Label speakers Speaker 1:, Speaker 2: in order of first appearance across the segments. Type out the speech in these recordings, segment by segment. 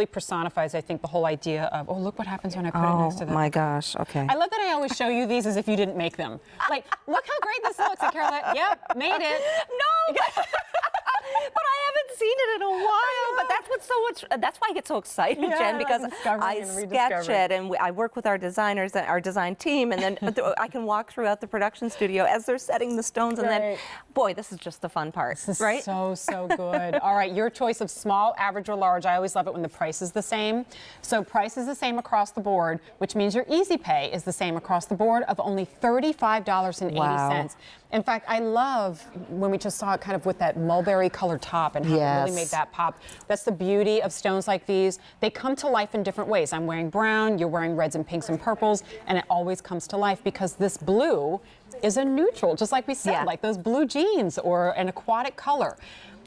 Speaker 1: really personifies, I think, the whole idea of, oh, look what happens when I put it next to them.
Speaker 2: Oh my gosh, okay.
Speaker 1: I love that I always show you these as if you didn't make them. Like, look how great this looks. And Carolyn, yep, made it.
Speaker 2: No, but I haven't seen it in a while. But that's what's so much. That's why I get so excited, Jen, because I sketch it and I work with our designers, our design team, and then I can walk throughout the production studio as they're setting the stones, and then, boy, this is just the fun part,
Speaker 1: this is
Speaker 2: right?
Speaker 1: So good. All right, your choice of small, average, or large. I always love it when the price is the same. So price is the same across the board, which means your easy pay is the same across the board of only $35.80.
Speaker 2: Wow.
Speaker 1: In fact, I love when we just saw it kind of with that mulberry colored top and how it really made that pop. That's the beauty of stones like these. They come to life in different ways. I'm wearing brown, you're wearing reds and pinks and purples, and it always comes to life because this blue is a neutral, just like we said, like those blue jeans or an aquatic color.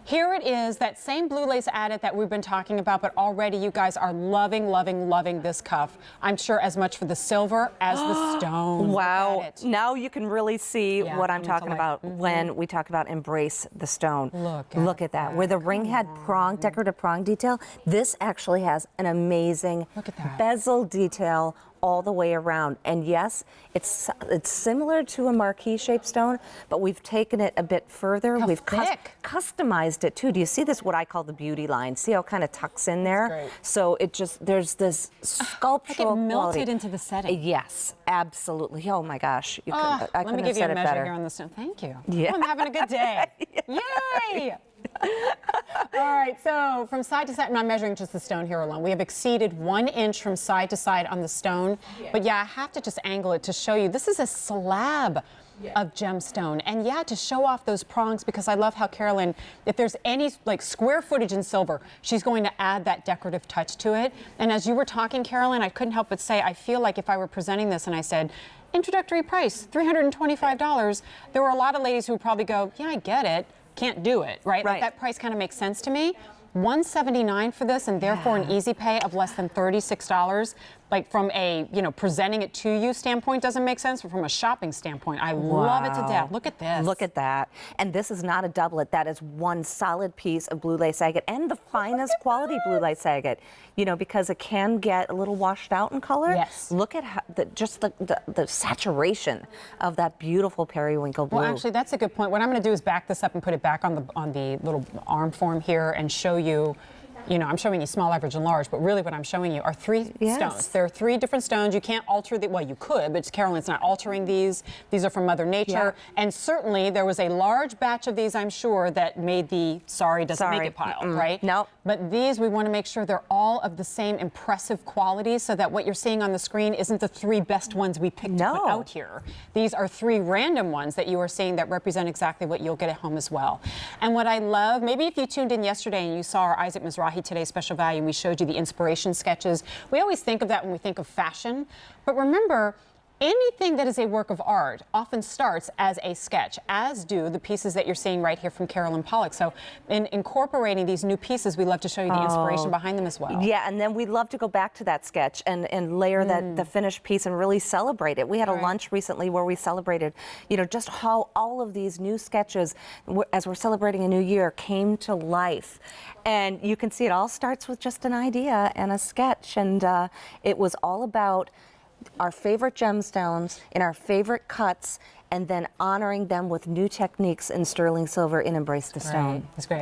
Speaker 1: Here it is, that same blue lace Agate that we've been talking about, but already you guys are loving this cuff. I'm sure as much for the silver as the stone.
Speaker 2: Wow. Now you can really see what I'm talking about when we talk about embrace the stone. Look at that. Where the ring had prong, decorative prong detail, this actually has an amazing bezel detail all the way around. And yes, it's similar to a marquee-shaped stone, but we've taken it a bit further. We've customized it too. Do you see this, what I call the beauty line? See how it kind of tucks in there? So it just, there's this sculptural
Speaker 1: like it melted
Speaker 2: quality
Speaker 1: into the setting.
Speaker 2: Yes, absolutely. Oh my gosh. You I
Speaker 1: let me give you a measure here on the stone. Thank you.
Speaker 2: Yeah.
Speaker 1: Oh, I'm having a good day. Yay! All right, so from side to side, I'm not measuring just the stone here alone. We have exceeded 1 inch from side to side on the stone. But yeah, I have to just angle it to show you. This is a slab of gemstone. And yeah, to show off those prongs, because I love how Carolyn, if there's any like square footage in silver, she's going to add that decorative touch to it. And as you were talking, Carolyn, I couldn't help but say, I feel like if I were presenting this and I said, introductory price, $325, there were a lot of ladies who would probably go, yeah, I get it. Can't do it, right? Like that price kind of makes sense to me. $179 for this, and therefore an easy pay of less than $36. Like from a, presenting it to you standpoint doesn't make sense, but from a shopping standpoint, I love it to death. Look at this.
Speaker 2: Look at that. And this is not a doublet. That is one solid piece of blue lace agate, and the finest quality blue lace agate, because it can get a little washed out in color.
Speaker 1: Yes.
Speaker 2: Look at how the saturation of that beautiful periwinkle blue.
Speaker 1: Well, actually, that's a good point. What I'm going to do is back this up and put it back on the little arm form here and show you. I'm showing you small, average, and large, but really what I'm showing you are 3 stones. There are 3 different stones. You can't alter well, you could, but Carolyn's not altering these. These are from Mother Nature. And certainly there was a large batch of these, I'm sure, that made the doesn't make it pile, right?
Speaker 2: Nope.
Speaker 1: But these, we want to make sure they're all of the same impressive quality so that what you're seeing on the screen isn't the 3 best ones we picked to put out here. These are 3 random ones that you are seeing that represent exactly what you'll get at home as well. And what I love, maybe if you tuned in yesterday and you saw our Isaac Mizrahi Today Special Value, and we showed you the inspiration sketches. We always think of that when we think of fashion, but remember, anything that is a work of art often starts as a sketch, as do the pieces that you're seeing right here from Carolyn Pollack. So in incorporating these new pieces, we love to show you the inspiration behind them as well.
Speaker 2: Yeah, and then we love to go back to that sketch and layer the finished piece and really celebrate it. We had a lunch recently where we celebrated, just how all of these new sketches, as we're celebrating a new year, came to life. And you can see it all starts with just an idea and a sketch. And it was all about our favorite gemstones in our favorite cuts, and then honoring them with new techniques in sterling silver in Embrace the Stone.
Speaker 1: That's great.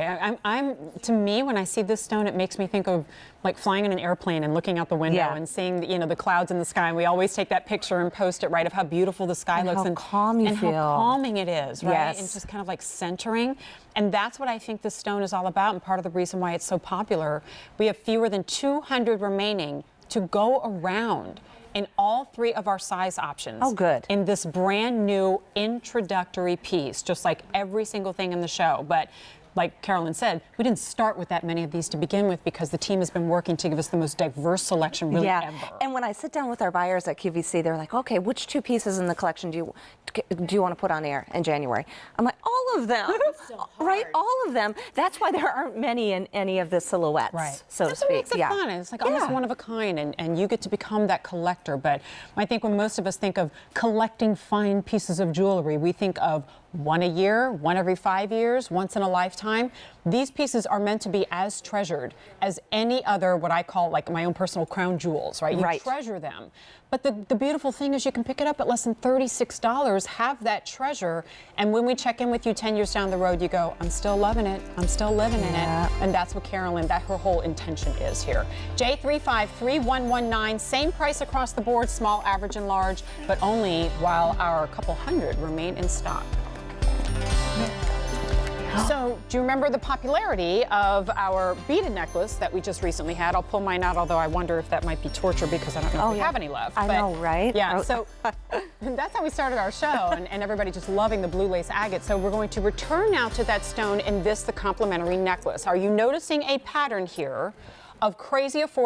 Speaker 1: To me, when I see this stone, it makes me think of like flying in an airplane and looking out the window and seeing the clouds in the sky. And we always take that picture and post it, right, of how beautiful the sky looks
Speaker 2: how calm you feel.
Speaker 1: And how calming it is, right?
Speaker 2: Yes.
Speaker 1: And just kind of like centering. And that's what I think this stone is all about, and part of the reason why it's so popular. We have fewer than 200 remaining to go around in all 3 of our size options.
Speaker 2: Oh, good.
Speaker 1: In this brand new introductory piece, just like every single thing in the show. But like Carolyn said, we didn't start with that many of these to begin with because the team has been working to give us the most diverse selection really ever.
Speaker 2: And when I sit down with our buyers at QVC, they're like, okay, which 2 pieces in the collection do you want to put on air in January? I'm like, all of them, right? All of them. That's why there aren't many in any of the silhouettes, so to speak.
Speaker 1: That's what makes it fun. It's like almost one of a kind, and you get to become that collector. But I think when most of us think of collecting fine pieces of jewelry, we think of one a year, one every 5 years, once in a lifetime. These pieces are meant to be as treasured as any other, what I call like my own personal crown jewels, right? You treasure them. But the beautiful thing is you can pick it up at less than $36, have that treasure, and when we check in with you 10 years down the road, you go, I'm still loving it, I'm still living in it. And that's what Carolyn, that her whole intention is here. J353119, same price across the board, small, average, and large, but only while our couple hundred remain in stock. So, do you remember the popularity of our beaded necklace that we just recently had? I'll pull mine out, although I wonder if that might be torture because I don't know if we have any left.
Speaker 2: I know, right?
Speaker 1: Yeah, so that's how we started our show, and everybody just loving the blue lace agate. So we're going to return now to that stone in this, the complimentary necklace. Are you noticing a pattern here of crazy affordable